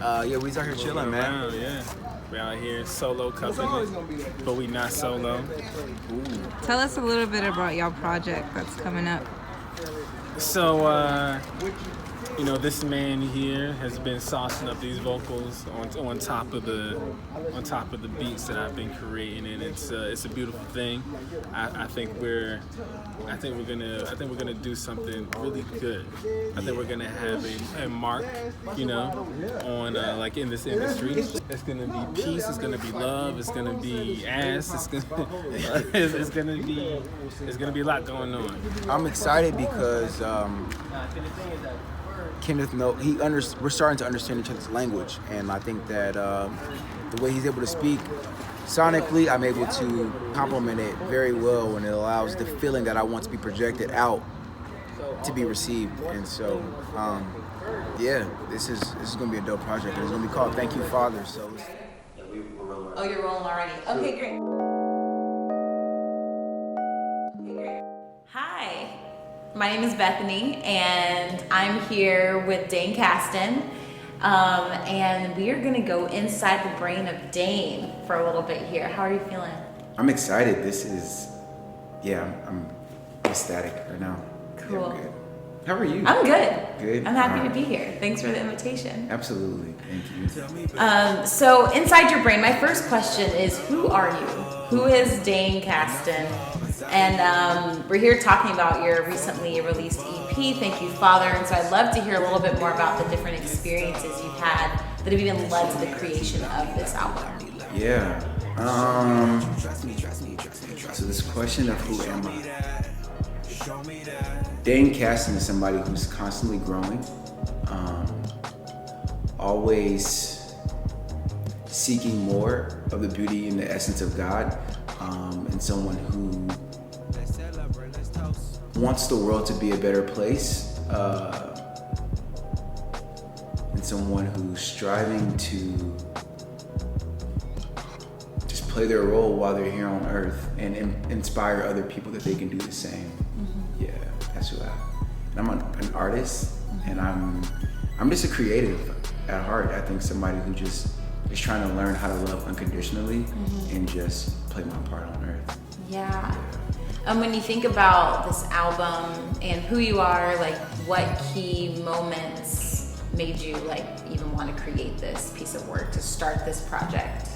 Yeah, we's out here chilling, man. Yeah. We're out here solo cupping it, but we not solo. Ooh. Tell us a little bit about y'all project that's coming up. So, this man here has been saucing up these vocals on top of the beats that I've been creating, and it's a beautiful thing. I think we're gonna do something really good. I think we're gonna have a mark, on like in this industry. It's gonna be peace. It's gonna be love. It's gonna be ass. It's gonna be a lot going on. I'm excited because Kenneth we're starting to understand each other's language, and I think that the way he's able to speak sonically, I'm able to complement it very well, and it allows the feeling that I want to be projected out to be received. And so, this is gonna be a dope project, and it's gonna be called "Thank You, Father." So. Oh, you're rolling already. Okay, great. Hi. My name is Bethaney, and I'm here with Dane Caston, and we are going to go inside the brain of Dane for a little bit here. How are you feeling? I'm excited. I'm ecstatic right now. Cool. Yeah, I'm good. How are you? I'm good. Good. I'm happy to be here. Thanks for the invitation. Absolutely. Thank you. So inside your brain, my first question is, who are you? Who is Dane Caston? And we're here talking about your recently released EP, Thank You, Father. And so I'd love to hear a little bit more about the different experiences you've had that have even led to the creation of this album. Yeah. So this question of who am I? Dane Caston is somebody who's constantly growing, always seeking more of the beauty and the essence of God, and someone who wants the world to be a better place, and someone who's striving to just play their role while they're here on earth and inspire other people that they can do the same. Mm-hmm. Yeah, that's who I am. And I'm an artist, and I'm just a creative at heart. I think somebody who just is trying to learn how to love unconditionally, and just play my part on earth. Yeah. When you think about this album and who you are, like what key moments made you even want to create this piece of work, to start this project?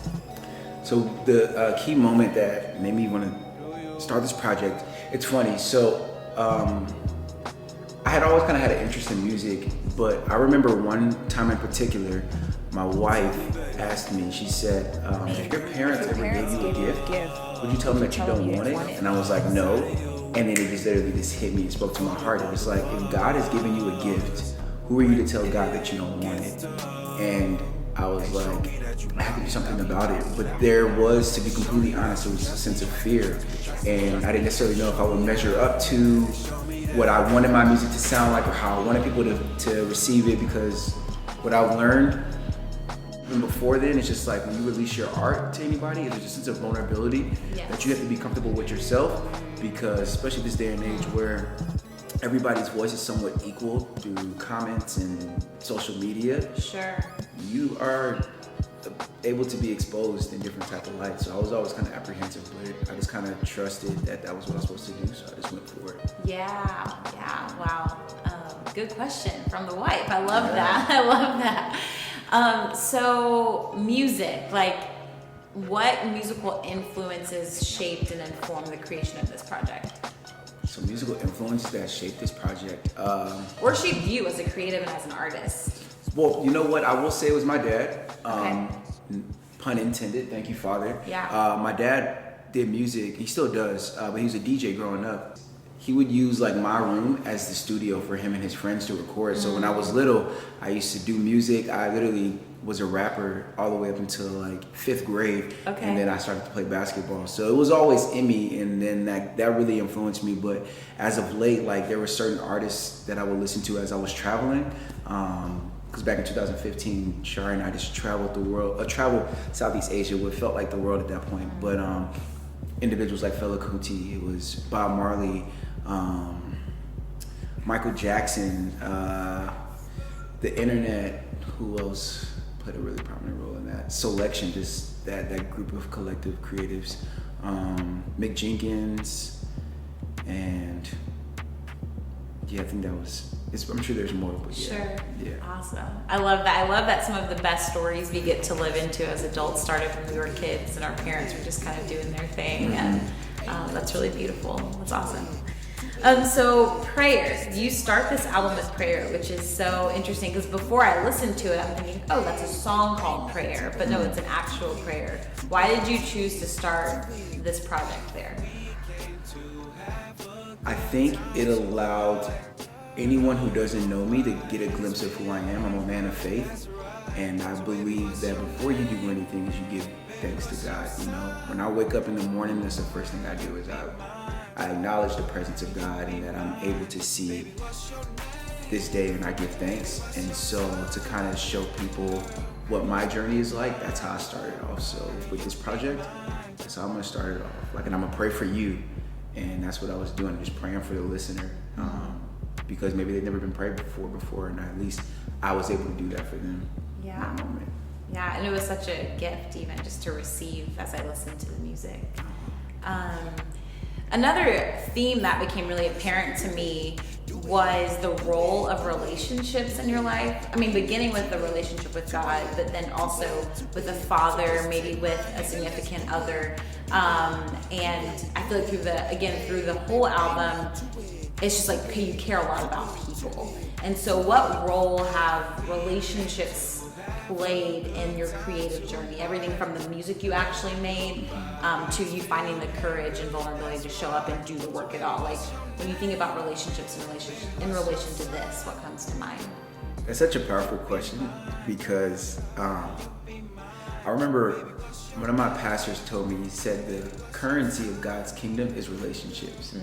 So the key moment that made me want to start this project, it's funny. So I had always kind of had an interest in music, but I remember one time in particular, my wife asked me, she said, if your parents ever gave you a gift, would you tell them that you don't want it? And I was like, no. And then it just literally just hit me, it spoke to my heart. It was like, if God has given you a gift, who are you to tell God that you don't want it? And I was like, I have to do something about it. But there was, to be completely honest, there was a sense of fear. And I didn't necessarily know if I would measure up to what I wanted my music to sound like, or how I wanted people to receive it, because what I've learned even before then, it's just like when you release your art to anybody, there's a sense of vulnerability that you have to be comfortable with yourself, because especially this day and age where everybody's voice is somewhat equal through comments and social media. Sure. You are able to be exposed in different type of light. So I was always kind of apprehensive, but I just kind of trusted that was what I was supposed to do. So I just went for it. Yeah. Wow. Good question from the wife. I love that. So music, what musical influences shaped and informed the creation of this project? So musical influences that shaped this project. Or shaped you as a creative and as an artist? Well, you know what? I will say it was my dad. Okay. Pun intended. Thank you, Father. Yeah. My dad did music. He still does, but he was a DJ growing up. He would use my room as the studio for him and his friends to record. So when I was little, I used to do music. I literally was a rapper all the way up until 5th grade. Okay. And then I started to play basketball. So it was always in me, and then that really influenced me. But as of late, there were certain artists that I would listen to as I was traveling. Because back in 2015, Shari and I just traveled the world, traveled Southeast Asia, what felt like the world at that point. But individuals like Fela Kuti, it was Bob Marley, Michael Jackson, the internet, who else? played a really prominent role in that. Selection, just that group of collective creatives. Mick Jenkins, and yeah, I think that was. I'm sure there's more, but yeah. Sure. Yeah. Awesome. I love that. I love that some of the best stories we get to live into as adults started when we were kids and our parents were just kind of doing their thing, and that's really beautiful. That's awesome. So prayer, you start this album with prayer, which is so interesting because before I listened to it, I'm thinking, oh, that's a song called Prayer, but no, it's an actual prayer. Why did you choose to start this project there? I think it allowed anyone who doesn't know me to get a glimpse of who I am. I'm a man of faith, and I believe that before you do anything is you give thanks to God. You know, when I wake up in the morning, that's the first thing I do is I acknowledge the presence of God and that I'm able to see this day, and I give thanks. And so to kind of show people what my journey is like, that's how I started off. So with this project, that's how I'm gonna start it off. Like, and I'm gonna pray for you, and that's what I was doing, just praying for the listener, because maybe they've never been prayed before, and at least I was able to do that for them. Yeah. In that moment. Yeah, and it was such a gift even just to receive as I listened to the music. Another theme that became really apparent to me was the role of relationships in your life. I mean, beginning with the relationship with God, but then also with a father, maybe with a significant other. And I feel like through the whole album, it's just like, okay, you care a lot about people. And so what role have relationships played in your creative journey? Everything from the music you actually made to you finding the courage and vulnerability to show up and do the work at all. Like, when you think about relationships in relation to this, what comes to mind? That's such a powerful question because I remember one of my pastors told me, he said the currency of God's kingdom is relationships.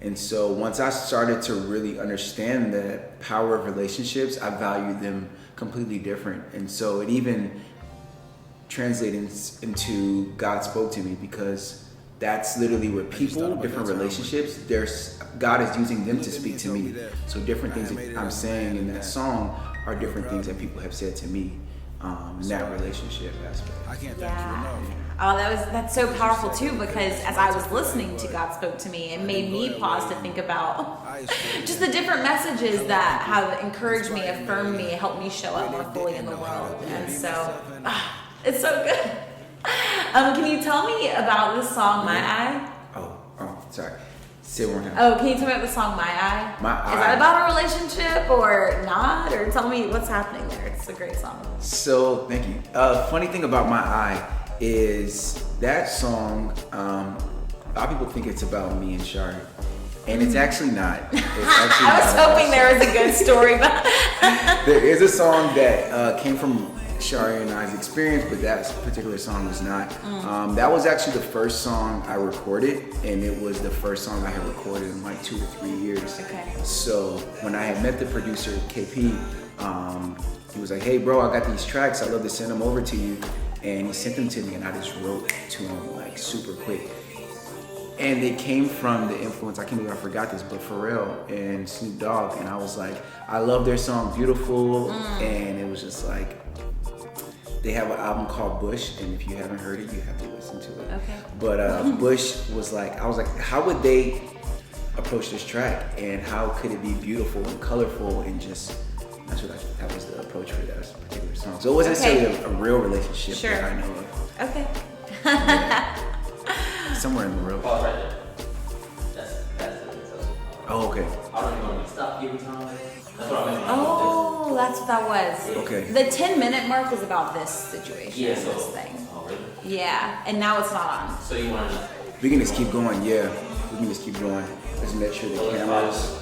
And so once I started to really understand the power of relationships, I valued them completely different. And so it even translated into God spoke to me, because that's literally where people, different relationships, God is using them to speak to me. So different things that I'm saying in that song are different things that people have said to me in that relationship aspect. Yeah. Oh, that's so powerful too, because as I was listening to God Spoke to Me, it made me pause to think about just the different messages that have encouraged me, affirmed me, helped me show up more fully in the world. And so, it's so good. Can you tell me about the song My Eye? Oh, sorry. Say one more time. Oh, can you tell me about the song My Eye? My Eye. Is that about a relationship or not? Or tell me what's happening there. It's a great song. So, thank you. Funny thing about My Eye is that song, a lot of people think it's about me and Shari. And it's actually not. I was hoping there was a good story, but there is a song that came from Shari and I's experience, but that particular song was not. That was actually the first song I recorded, and it was the first song I had recorded in like 2 to 3 years. Okay. So when I had met the producer, KP, he was like, hey bro, I got these tracks, I'd love to send them over to you. And he sent them to me, and I just wrote to him like super quick. And it came from the influence, I can't believe I forgot this, but Pharrell and Snoop Dogg. And I was like, I love their song Beautiful. And it was just like, they have an album called Bush, and if you haven't heard it, you have to listen to it. Okay. But Bush was like, I was like, how would they approach this track? And how could it be beautiful and colorful and just, that was the approach for that particular song. So it wasn't necessarily a real relationship that I know of. Okay. Yeah. Somewhere in the world. Pause right there. That's it. Oh, okay. I don't even want to stop giving time. That's what I meant. Oh, that's what that was. Okay. The 10-minute mark was about this situation, Yeah, this so. thing. Oh, really? Yeah, and now it's not on. So you want to We can just keep going, yeah. We can just keep going. Just make sure the cameras.